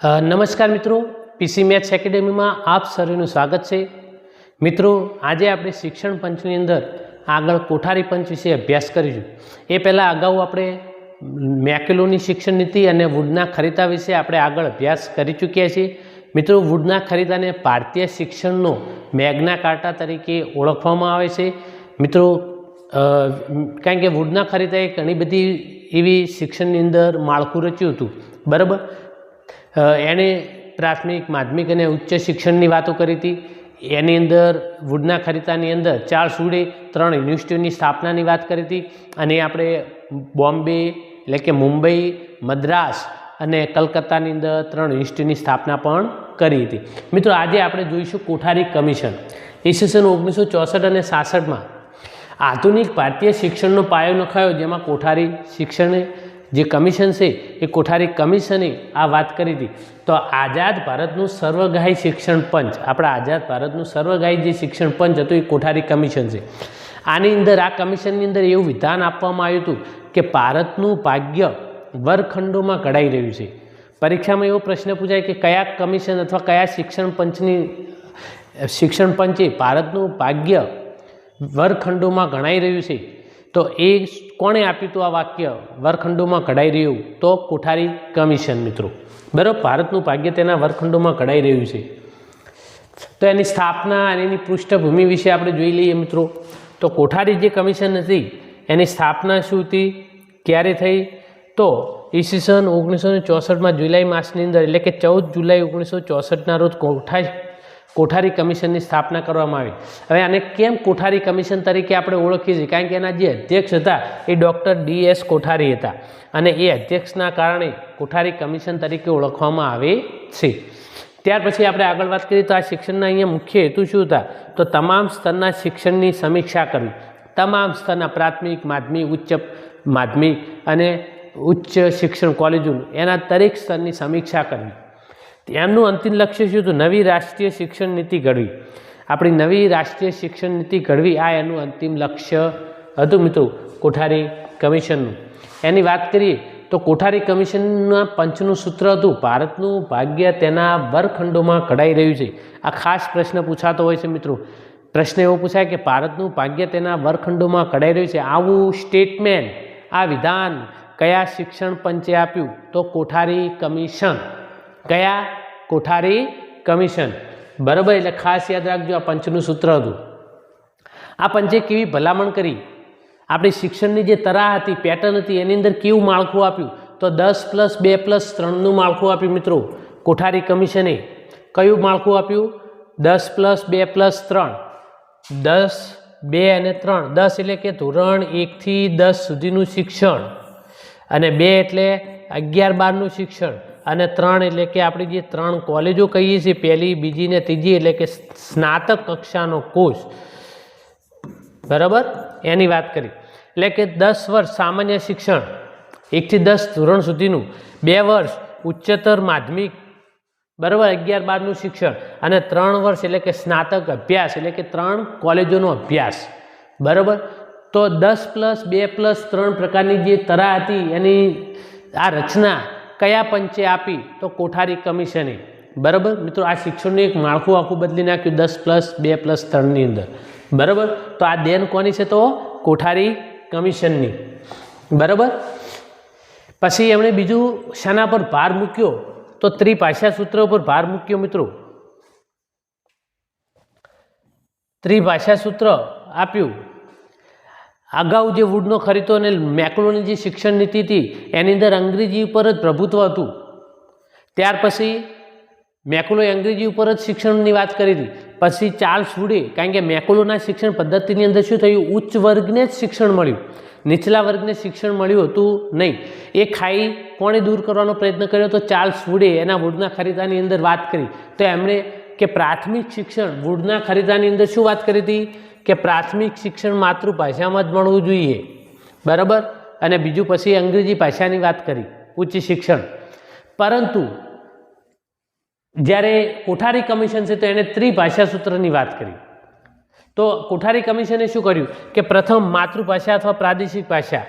નમસ્કાર મિત્રો, પીસી મેથ્સ એકેડેમીમાં આપ સર્વેનું સ્વાગત છે। મિત્રો, આજે આપણે શિક્ષણ પંચની અંદર આગળ કોઠારી પંચ વિશે અભ્યાસ કરીશું। એ પહેલાં અગાઉ આપણે મેકલોની શિક્ષણ નીતિ અને વુડના ખરીદા વિશે આપણે આગળ અભ્યાસ કરી ચૂક્યા છીએ। મિત્રો, વુડના ખરીદાને ભારતીય શિક્ષણનો મેગ્ના કાર્ટા તરીકે ઓળખવામાં આવે છે। મિત્રો, કારણ કે વુડના ખરીદાએ ઘણી બધી એવી શિક્ષણની અંદર માળખું રચ્યું હતું, બરાબર। એણે પ્રાથમિક, માધ્યમિક અને ઉચ્ચ શિક્ષણની વાતો કરી હતી। એની અંદર વુડના ખરીદાની અંદર ચાર્લ્સ વુડે 3 યુનિવર્સિટીઓની સ્થાપનાની વાત કરી હતી અને આપણે બોમ્બે એટલે કે મુંબઈ, મદ્રાસ અને કલકત્તાની અંદર 3 યુનિવર્સિટીની સ્થાપના પણ કરી હતી। મિત્રો, આજે આપણે જોઈશું કોઠારી કમિશન। ઈસવીસન 1964 અને 66માં આધુનિક ભારતીય શિક્ષણનો પાયો નખાયો, જેમાં કોઠારી શિક્ષણ જે કમિશન છે એ કોઠારી કમિશને આ વાત કરી હતી। તો આઝાદ ભારતનું સર્વગ્રાહી શિક્ષણ પંચ, આપણા આઝાદ ભારતનું સર્વગ્રાહી જે શિક્ષણ પંચ હતું એ કોઠારી કમિશન છે। આની અંદર આ કમિશનની અંદર એવું વિધાન આપવામાં આવ્યું હતું કે ભારતનું ભાગ્ય વર્ગખંડોમાં ઘડાઈ રહ્યું છે। પરીક્ષામાં એવો પ્રશ્ન પૂછાય કે કયા કમિશન અથવા કયા શિક્ષણ પંચે ભારતનું ભાગ્ય વર્ગખંડોમાં ઘડાઈ રહ્યું છે, તો એ કોણે આપ્યું હતું આ વાક્ય, વર્ગખંડોમાં ઘડાઈ રહ્યું? તો કોઠારી કમિશન। મિત્રો, બરાબર, ભારતનું ભાગ્ય તેના વર્ગખંડોમાં ઘડાઈ રહ્યું છે। તો એની સ્થાપના અને એની પૃષ્ઠભૂમિ વિશે આપણે જોઈ લઈએ। મિત્રો, તો કોઠારી જે કમિશન હતી એની સ્થાપના શું હતી, ક્યારે થઈ? તો ઈસવીસન 1964માં જુલાઈ માસની અંદર, એટલે કે 14 જુલાઈ 1964ના રોજ કોઠારી કમિશનની સ્થાપના કરવામાં આવી। હવે આને કેમ કોઠારી કમિશન તરીકે આપણે ઓળખીએ છીએ? કારણ કે એના જે અધ્યક્ષ હતા એ ડૉક્ટર DS કોઠારી હતા અને એ અધ્યક્ષના કારણે કોઠારી કમિશન તરીકે ઓળખવામાં આવે છે। ત્યાર પછી આપણે આગળ વાત કરીએ તો આ શિક્ષણના અહીંયા મુખ્ય હેતુ શું હતા? તો તમામ સ્તરના શિક્ષણની સમીક્ષા કરવી, તમામ સ્તરના પ્રાથમિક, માધ્યમિક, ઉચ્ચ માધ્યમિક અને ઉચ્ચ શિક્ષણ કોલેજોનું એના દરેક સ્તરની સમીક્ષા કરવી। એમનું અંતિમ લક્ષ્ય શું હતું? નવી રાષ્ટ્રીય શિક્ષણ નીતિ ઘડવી, આપણી નવી રાષ્ટ્રીય શિક્ષણ નીતિ ઘડવી, આ એનું અંતિમ લક્ષ્ય હતું મિત્રો કોઠારી કમિશનનું। એની વાત કરીએ તો કોઠારી કમિશનના પંચનું સૂત્ર હતું ભારતનું ભાગ્ય તેના વર્ગખંડોમાં ઘડાઈ રહ્યું છે। આ ખાસ પ્રશ્ન પૂછાતો હોય છે મિત્રો। પ્રશ્ન એવો પૂછાય કે ભારતનું ભાગ્ય તેના વર્ગખંડોમાં ઘડાઈ રહ્યું છે, આવું સ્ટેટમેન્ટ, આ વિધાન કયા શિક્ષણ પંચે આપ્યું? તો કોઠારી કમિશન। કયા? કોઠારી કમિશન, બરાબર। એટલે ખાસ યાદ રાખજો, આ પંચનું સૂત્ર હતું। આ પંચે કેવી ભલામણ કરી? આપણી શિક્ષણની જે તરાહ હતી, પેટર્ન હતી, એની અંદર કેવું માળખું આપ્યું? તો 10+2+3નું માળખું આપ્યું મિત્રો કોઠારી કમિશને। કયું માળખું આપ્યું? 10+2+3, 10, 2 અને 3। 10 એટલે કે ધોરણ 1 થી 10 સુધીનું શિક્ષણ, અને 2 એટલે 11-12નું શિક્ષણ, અને 3 એટલે કે આપણી જે 3 કોલેજો કહીએ છીએ, પહેલી, બીજી ને ત્રીજી, એટલે કે સ્નાતક કક્ષાનો કોર્સ, બરાબર, એની વાત કરી। એટલે કે 10 વર્ષ સામાન્ય શિક્ષણ 1 થી 10 ધોરણ સુધીનું, 2 વર્ષ ઉચ્ચતર માધ્યમિક, બરાબર, 11-12નું શિક્ષણ, અને 3 વર્ષ એટલે કે સ્નાતક અભ્યાસ, એટલે કે 3 કોલેજોનો અભ્યાસ, બરાબર। તો 10+2+3 પ્રકારની જે તરાહ હતી એની આ રચના કયા પંચે આપી? તો કોઠારી કમિશને, બરાબર મિત્રો। આ શિક્ષણનું એક માળખું આખું બદલી નાખ્યું 10+2+3ની અંદર, બરાબર। તો આ દેન કોની છે? તો કોઠારી કમિશનની, બરાબર। પછી એમણે બીજું શાના પર ભાર મૂક્યો? તો ત્રિભાષા સૂત્ર પર ભાર મૂક્યો મિત્રો। ત્રિભાષા સૂત્ર આપ્યું। અગાઉ જે વુડનો ખરીદો અને મેકલોની જે શિક્ષણ નીતિ હતી એની અંદર અંગ્રેજી ઉપર જ પ્રભુત્વ હતું। ત્યાર પછી મેકલોએ અંગ્રેજી ઉપર જ શિક્ષણની વાત કરી હતી। પછી ચાર્લ્સ વુડે, કારણ કે મેકલોના શિક્ષણ પદ્ધતિની અંદર શું થયું? ઉચ્ચ વર્ગને જ શિક્ષણ મળ્યું, નીચલા વર્ગને શિક્ષણ મળ્યું હતું નહીં। એ ખાઈ કોણે દૂર કરવાનો પ્રયત્ન કર્યો? તો ચાર્લ્સ વુડે એના વુડના ખરીદાની અંદર વાત કરી। તો એમણે કે પ્રાથમિક શિક્ષણ, વુડના ખરીદાની અંદર શું વાત કરી હતી? કે પ્રાથમિક શિક્ષણ માતૃભાષામાં જ મળવું જોઈએ, બરાબર, અને બીજું પછી અંગ્રેજી ભાષાની વાત કરી, ઉચ્ચ શિક્ષણ। પરંતુ જ્યારે કોઠારી કમિશન છે તો એણે ત્રિભાષા સૂત્રની વાત કરી। તો કોઠારી કમિશને શું કર્યું કે પ્રથમ માતૃભાષા અથવા પ્રાદેશિક ભાષા,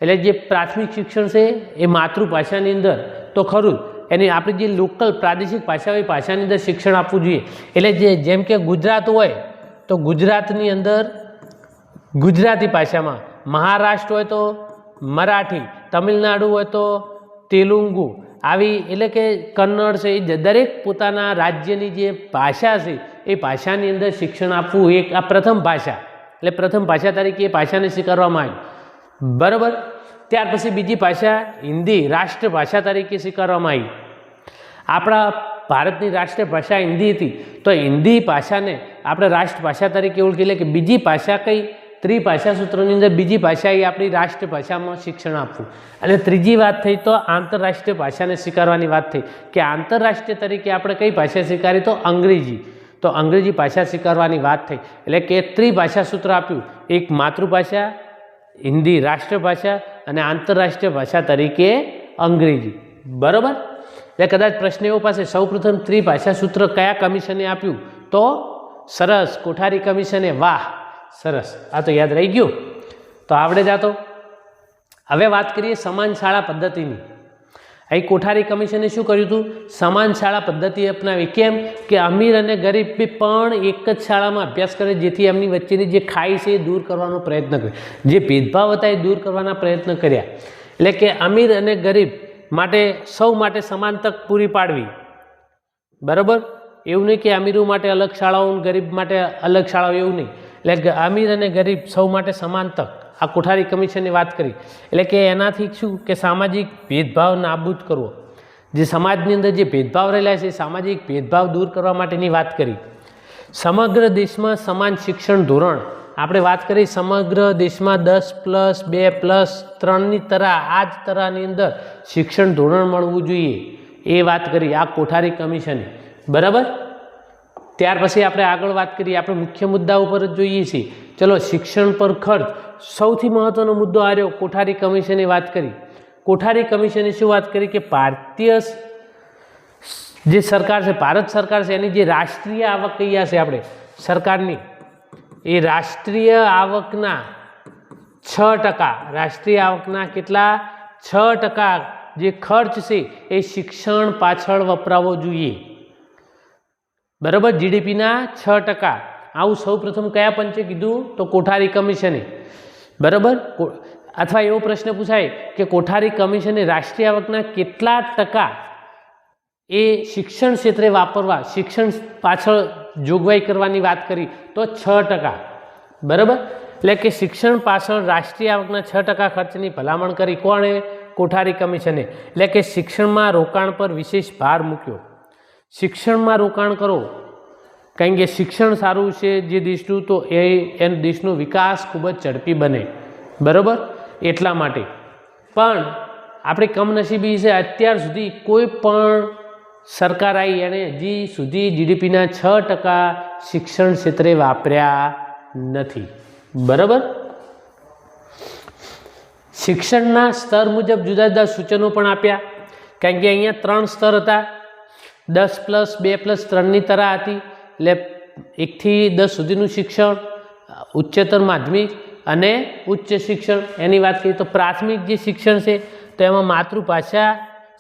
એટલે જે પ્રાથમિક શિક્ષણ છે એ માતૃભાષાની અંદર તો ખરું, એની આપણી જે લોકલ પ્રાદેશિક ભાષા હોય ભાષાની અંદર શિક્ષણ આપવું જોઈએ. એટલે જેમ કે ગુજરાત હોય તો ગુજરાતની અંદર ગુજરાતી ભાષામાં, મહારાષ્ટ્ર હોય તો મરાઠી, તમિલનાડુ હોય તો તેલુગુ, આવી એટલે કે કન્નડ છે, એ દરેક પોતાના રાજ્યની જે ભાષા છે એ ભાષાની અંદર શિક્ષણ આપવું એક આ પ્રથમ ભાષા, એટલે પ્રથમ ભાષા તરીકે એ ભાષાને સ્વીકારવામાં આવી. બરાબર. ત્યાર પછી બીજી ભાષા હિન્દી રાષ્ટ્રભાષા તરીકે સ્વીકારવામાં આવી. આપણા ભારતની રાષ્ટ્રભાષા હિન્દી હતી, તો હિન્દી ભાષાને આપણે રાષ્ટ્રભાષા તરીકે ઓળખી લે કે બીજી ભાષા કઈ ત્રિભાષા સૂત્રોની અંદર બીજી ભાષા એ આપણી રાષ્ટ્રભાષામાં શિક્ષણ આપવું. અને ત્રીજી વાત થઈ તો આંતરરાષ્ટ્રીય ભાષાને સ્વીકારવાની વાત થઈ કે આંતરરાષ્ટ્રીય તરીકે આપણે કઈ ભાષા સ્વીકારી તો અંગ્રેજી, તો અંગ્રેજી ભાષા સ્વીકારવાની વાત થઈ. એટલે કે ત્રિભાષા સૂત્ર આપ્યું, એક માતૃભાષા હિન્દી રાષ્ટ્રભાષા અને આંતરરાષ્ટ્રીય ભાષા તરીકે અંગ્રેજી. બરાબર. એટલે કદાચ પ્રશ્ન એવો પાસે સૌપ્રથમ ત્રિભાષા સૂત્ર કયા કમિશને આપ્યું તો સરસ કોઠારી કમિશને. વાહ, સરસ, આ તો યાદ રહી ગયું, તો આવડે જાતો. હવે વાત કરીએ સમાન શાળા પદ્ધતિની. અહીં કોઠારી કમિશને શું કર્યું હતું? સમાન શાળા પદ્ધતિ અપનાવી. કેમ કે અમીર અને ગરીબ પણ એક જ શાળામાં અભ્યાસ કરે, જેથી એમની વચ્ચેની જે ખાઈ છે એ દૂર કરવાનો પ્રયત્ન કરે, જે ભેદભાવ હતા એ દૂર કરવાના પ્રયત્ન કર્યા. એટલે કે અમીર અને ગરીબ માટે સૌ માટે સમાન તક પૂરી પાડવી. બરાબર. એવું નહીં કે અમીરો માટે અલગ શાળાઓ, ગરીબ માટે અલગ શાળાઓ, એવું નહીં. એટલે અમીર અને ગરીબ સૌ માટે સમાન તક, આ કોઠારી કમિશને વાત કરી. એટલે કે એનાથી શું કે સામાજિક ભેદભાવ નાબૂદ કરવો, જે સમાજની અંદર જે ભેદભાવ રહેલા છે એ સામાજિક ભેદભાવ દૂર કરવા માટેની વાત કરી. સમગ્ર દેશમાં સમાન શિક્ષણ ધોરણ, આપણે વાત કરી સમગ્ર દેશમાં 10+2+3ની તરાહ, આ જ તરાહની અંદર શિક્ષણ ધોરણ મળવું જોઈએ, એ વાત કરી આ કોઠારી કમિશને. બરાબર. ત્યાર પછી આપણે આગળ વાત કરીએ, આપણે મુખ્ય મુદ્દા ઉપર જ જોઈએ છીએ. ચલો, શિક્ષણ પર ખર્ચ, સૌથી મહત્વનો મુદ્દો આ રહ્યો. કોઠારી કમિશને વાત કરી. કોઠારી કમિશને શું વાત કરી કે ભારતીય જે સરકાર છે, ભારત સરકાર છે, એની જે રાષ્ટ્રીય આવક કહીએ છે આપણે સરકારની, એ રાષ્ટ્રીય આવકના 6%, રાષ્ટ્રીય આવકના કેટલા 6% જે ખર્ચ છે એ શિક્ષણ પાછળ વપરાવો જોઈએ. બરાબર. જીડીપીના 6%. આવું સૌ પ્રથમ કયા પંચે કીધું તો કોઠારી કમિશને. બરાબર. અથવા એવો પ્રશ્ન પૂછાય કે કોઠારી કમિશને રાષ્ટ્રીય આવકના કેટલા ટકા એ શિક્ષણ ક્ષેત્રે વાપરવા, શિક્ષણ પાછળ જોગવાઈ કરવાની વાત કરી તો 6%. બરાબર. એટલે કે શિક્ષણ પાછળ રાષ્ટ્રીય આવકના 6% ખર્ચની ભલામણ કરી. કોણે? કોઠારી કમિશને. એટલે કે શિક્ષણમાં રોકાણ પર વિશેષ ભાર મૂક્યો. શિક્ષણમાં રોકાણ કરો, કારણ કે શિક્ષણ સારું છે જે દેશનું, તો એ દેશનો વિકાસ ખૂબ જ ઝડપી બને. બરાબર. એટલા માટે પણ આપણે કમનસીબી છે, અત્યાર સુધી કોઈ પણ સરકાર આવી એણે હજી સુધી જીડીપીના 6% શિક્ષણ ક્ષેત્રે વાપર્યા નથી. બરાબર. શિક્ષણના સ્તર મુજબ જુદા જુદા સૂચનો પણ આપ્યા, કારણ કે અહીંયા 3 સ્તર હતા. 10+2+3ની તરાહ હતી, એટલે 1 થી 10 સુધીનું શિક્ષણ, ઉચ્ચતર માધ્યમિક અને ઉચ્ચ શિક્ષણ. એની વાત કરીએ તો પ્રાથમિક જે શિક્ષણ છે તો એમાં માતૃભાષા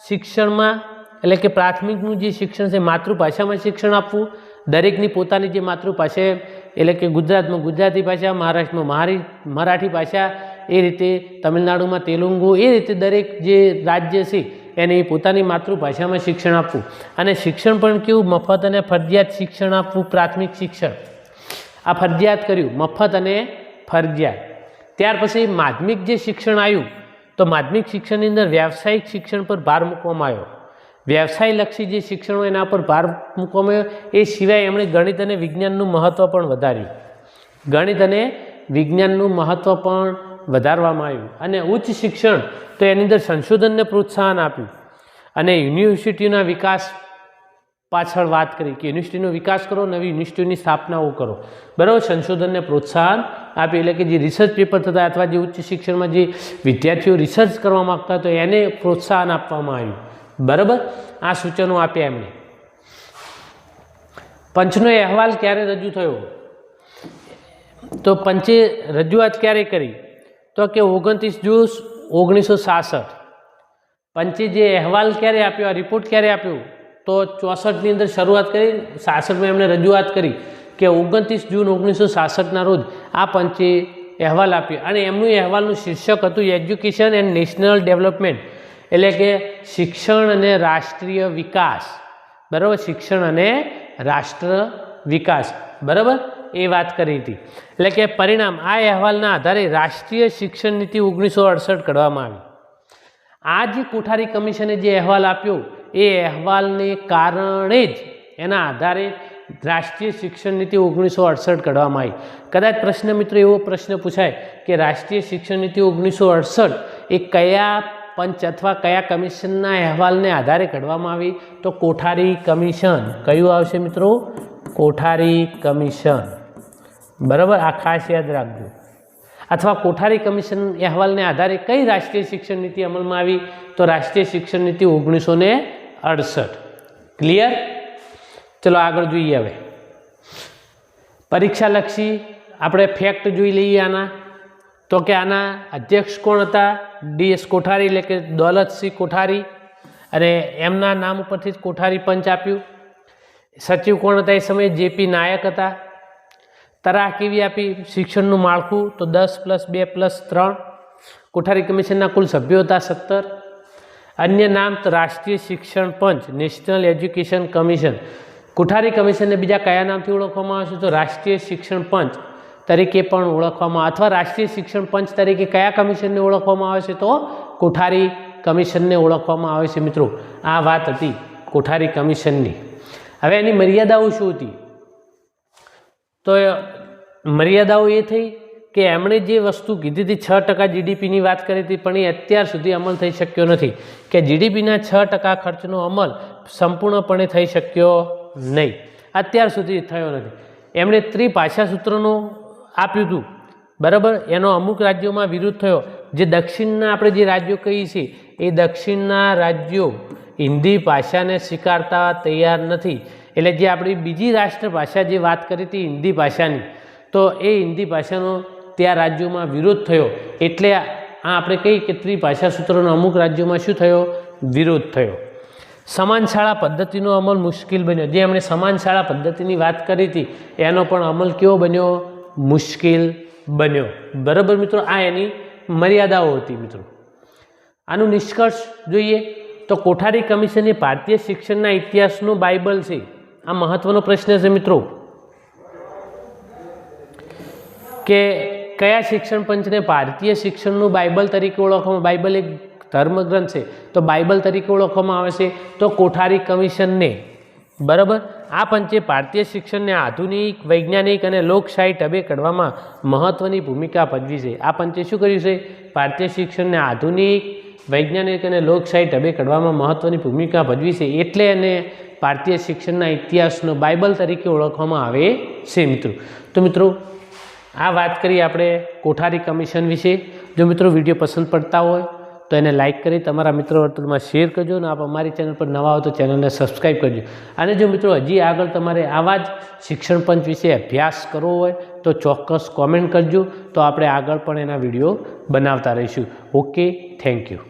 શિક્ષણમાં, એટલે કે પ્રાથમિકનું જે શિક્ષણ છે માતૃભાષામાં શિક્ષણ આપવું. દરેકની પોતાની જે માતૃભાષા, એટલે કે ગુજરાતમાં ગુજરાતી ભાષા, મહારાષ્ટ્રમાં મરાઠી ભાષા, એ રીતે તમિલનાડુમાં તેલુગુ, એ રીતે દરેક જે રાજ્ય છે એની પોતાની માતૃભાષામાં શિક્ષણ આપવું. અને શિક્ષણ પણ કેવું? મફત અને ફરજિયાત શિક્ષણ આપવું. પ્રાથમિક શિક્ષણ આ ફરજિયાત કર્યું, મફત અને ફરજિયાત. ત્યાર પછી માધ્યમિક જે શિક્ષણ આવ્યું તો માધ્યમિક શિક્ષણની અંદર વ્યાવસાયિક શિક્ષણ પર ભાર મૂકવામાં આવ્યો. વ્યવસાયલક્ષી જે શિક્ષણ હોય એના પર ભાર મૂકવામાં આવ્યો. એ સિવાય એમણે ગણિત અને વિજ્ઞાનનું મહત્ત્વ પણ વધાર્યું. ગણિત અને વિજ્ઞાનનું મહત્ત્વ પણ વધારવામાં આવ્યું. અને ઉચ્ચ શિક્ષણ તો એની અંદર સંશોધનને પ્રોત્સાહન આપ્યું. અને યુનિવર્સિટીના વિકાસ પાછળ વાત કરી કે યુનિવર્સિટીનો વિકાસ કરો, નવી યુનિવર્સિટીની સ્થાપનાઓ કરો. બરાબર. સંશોધનને પ્રોત્સાહન આપ્યું, એટલે કે જે રિસર્ચ પેપર થતા અથવા જે ઉચ્ચ શિક્ષણમાં જે વિદ્યાર્થીઓ રિસર્ચ કરવા માગતા તો એને પ્રોત્સાહન આપવામાં આવ્યું. બરાબર. આ સૂચનો આપ્યા એમણે. પંચનો અહેવાલ ક્યારે રજૂ થયો તો પંચે રજૂઆત ક્યારે કરી તો કે 29 જૂન 1966. પંચે જે અહેવાલ ક્યારે આપ્યો, આ રિપોર્ટ ક્યારે આપ્યો, તો 64ની અંદર શરૂઆત કરી, 66માં એમણે રજૂઆત કરી કે 29 જૂન 1966ના રોજ આ પંચે અહેવાલ આપ્યો અને એમનું અહેવાલનું શીર્ષક હતું એજ્યુકેશન એન્ડ નેશનલ ડેવલપમેન્ટ, એટલે કે શિક્ષણ અને રાષ્ટ્રીય વિકાસ, બરાબર, શિક્ષણ અને રાષ્ટ્ર વિકાસ, બરાબર, એ વાત કરી હતી. એટલે કે પરિણામ, આ અહેવાલના આધારે રાષ્ટ્રીય શિક્ષણ નીતિ 1968 ઘડવામાં આવી. આ જે કોઠારી કમિશને જે અહેવાલ આપ્યો એ અહેવાલને કારણે જ એના આધારે રાષ્ટ્રીય શિક્ષણ નીતિ 1968 ઘડવામાં આવી. કદાચ પ્રશ્ન મિત્રો એવો પ્રશ્ન પૂછાય કે રાષ્ટ્રીય શિક્ષણ નીતિ 1968 એ કયા પંચ અથવા કયા કમિશનના અહેવાલને આધારે ઘડવામાં આવી, તો કોઠારી કમિશન. કયું આવશે મિત્રો? કોઠારી કમિશન, બરાબર, આ ખાસ યાદ રાખજો. અથવા કોઠારી કમિશન અહેવાલને આધારે કઈ રાષ્ટ્રીય શિક્ષણ નીતિ અમલમાં આવી, તો રાષ્ટ્રીય શિક્ષણ નીતિ 1968. ક્લિયર? ચલો આગળ જોઈએ. હવે પરીક્ષાલક્ષી આપણે ફેક્ટ જોઈ લઈએ આના. તો કે આના અધ્યક્ષ કોણ હતા? DS કોઠારી, એટલે કે દોલતસિંહ કોઠારી, અને એમના નામ ઉપરથી જ કોઠારી પંચ આપ્યું. સચિવ કોણ હતા એ સમયે JP નાયક હતા. તરાહ કેવી આપી? શિક્ષણનું માળખું, તો 10+2+3. કોઠારી કમિશનના કુલ સભ્યો હતા 17. અન્ય નામ તો રાષ્ટ્રીય શિક્ષણ પંચ, નેશનલ એજ્યુકેશન કમિશન. કોઠારી કમિશનને બીજા કયા નામથી ઓળખવામાં આવે છે? તો રાષ્ટ્રીય શિક્ષણ પંચ તરીકે પણ ઓળખવામાં, અથવા રાષ્ટ્રીય શિક્ષણ પંચ તરીકે કયા કમિશનને ઓળખવામાં આવે છે? તો કોઠારી કમિશનને ઓળખવામાં આવે છે. મિત્રો આ વાત હતી કોઠારી કમિશનની. હવે એની મર્યાદાઓ શું હતી? તો મર્યાદાઓ એ થઈ કે એમણે જે વસ્તુ કીધી હતી 6% GDPની વાત કરી હતી, પણ એ અત્યાર સુધી અમલ થઈ શક્યો નથી, કે GDPના 6% ખર્ચનો અમલ સંપૂર્ણપણે થઈ શક્યો નહીં, અત્યાર સુધી થયો નથી. એમણે ત્રિભાષા સૂત્રનું આપ્યું હતું, બરાબર, એનો અમુક રાજ્યોમાં વિરોધ થયો. જે દક્ષિણના આપણે જે રાજ્યો કહીએ છીએ એ દક્ષિણના રાજ્યો હિન્દી ભાષાને સ્વીકારતા તૈયાર નથી. એટલે જે આપણી બીજી રાષ્ટ્રભાષા જે વાત કરી હતી હિન્દી ભાષાની, તો એ હિન્દી ભાષાનો ત્યાં રાજ્યોમાં વિરોધ થયો. એટલે આ આપણે કહીએ કે ત્રિભાષા સૂત્રનો અમુક રાજ્યોમાં શું થયો? વિરોધ થયો. સમાન શાળા પદ્ધતિનો અમલ મુશ્કેલ બન્યો. જે એમણે સમાન શાળા પદ્ધતિની વાત કરી હતી એનો પણ અમલ કેવો બન્યો? મુશ્કેલ બન્યો. બરાબર મિત્રો, આ એની મર્યાદાઓ હતી. મિત્રો આનું નિષ્કર્ષ જોઈએ તો કોઠારી કમિશન એ ભારતીય શિક્ષણના ઇતિહાસનું બાઇબલ છે. આ મહત્વનો પ્રશ્ન છે મિત્રો, કે કયા શિક્ષણ પંચને ભારતીય શિક્ષણનું બાઇબલ તરીકે ઓળખવામાં? બાઇબલ એક ધર્મગ્રંથ છે, તો બાઇબલ તરીકે ઓળખવામાં આવે છે તો કોઠારી કમિશનને. બરાબર, આ પંચે ભારતીય શિક્ષણને આધુનિક, વૈજ્ઞાનિક અને લોકશાહી ઢબે ઘડવામાં મહત્ત્વની ભૂમિકા ભજવી છે. આ પંચે શું કર્યું છે? ભારતીય શિક્ષણને આધુનિક, વૈજ્ઞાનિક અને લોકશાહી ઢબે ઘડવામાં મહત્ત્વની ભૂમિકા ભજવી છે, એટલે એને ભારતીય શિક્ષણના ઇતિહાસનો બાઇબલ તરીકે ઓળખવામાં આવે છે. મિત્રો તો મિત્રો આ વાત કરી આપણે કોઠારી કમિશન વિશે. જો મિત્રો વિડીયો પસંદ પડતા હોય તો એને લાઇક કરી તમારા મિત્રો વર્તુળમાં શેર કરજો, અને આપ અમારી ચેનલ પર નવા હો તો ચેનલને સબસ્ક્રાઈબ કરજો. અને જો મિત્રો હજી આગળ તમારે આવા જ શિક્ષણ પંચ વિશે અભ્યાસ કરવો હોય તો ચોક્કસ કોમેન્ટ કરજો, તો આપણે આગળ પણ એના વિડીયો બનાવતા રહીશું. Okay, thank you.